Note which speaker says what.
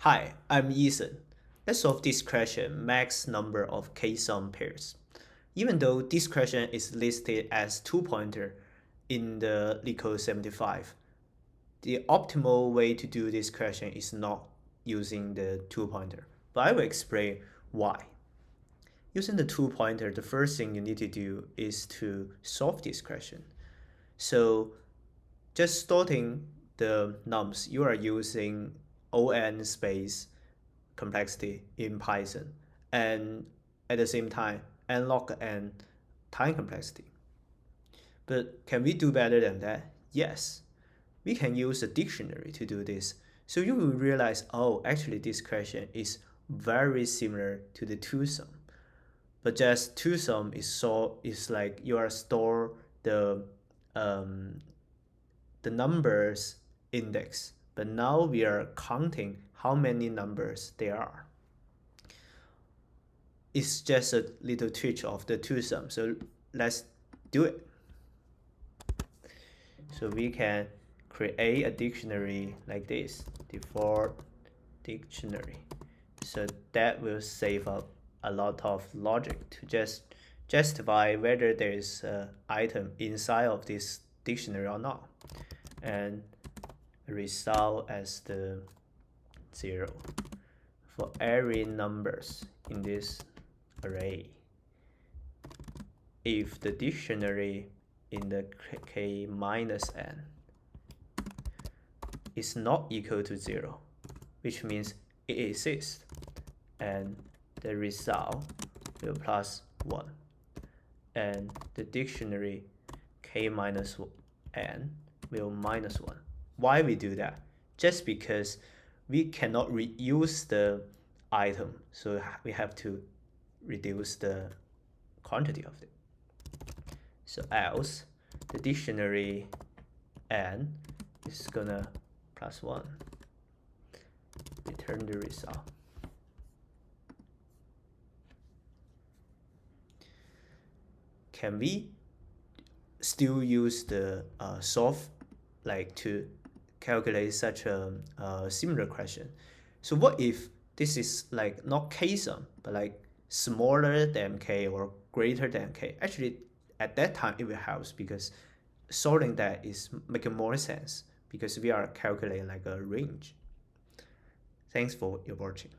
Speaker 1: Hi, I'm Ethan. Let's solve this question max number of k-sum pairs. Even though this question is listed as two-pointer in the Leetcode 75, the optimal way to do this question is not using the two-pointer, but I will explain why. Using the two-pointer, the first thing you need to do is to solve this question. So just starting the nums, you are using on space complexity in Python, and at the same time n log n time complexity. But can we do better than that? Yes. We can use a dictionary to do this. So you will realize, oh, actually this question is very similar to the two-sum. But just two-sum is like you are store um, the numbers index, but now we are counting how many numbers there are. It's just a little twitch of the two-sum, so let's do it. So we can create a dictionary like this, default dictionary. So that will save up a lot of logic to just justify whether there is an item inside of this dictionary or not. And result as the 0 for every numbers in this array. If the dictionary in the k minus n is not equal to 0, which means it exists, and the result will plus 1, and the dictionary k minus n will minus 1. Why we do that? Just because we cannot reuse the item, so we have to reduce the quantity of it. So else the dictionary n is gonna plus 1, return the result. Can we still use the solve like to calculate such a similar question? So what if this is like not k-sum, but like smaller than k or greater than k? Actually, at that time it will help because solving that is making more sense because we are calculating like a range. Thanks for your watching.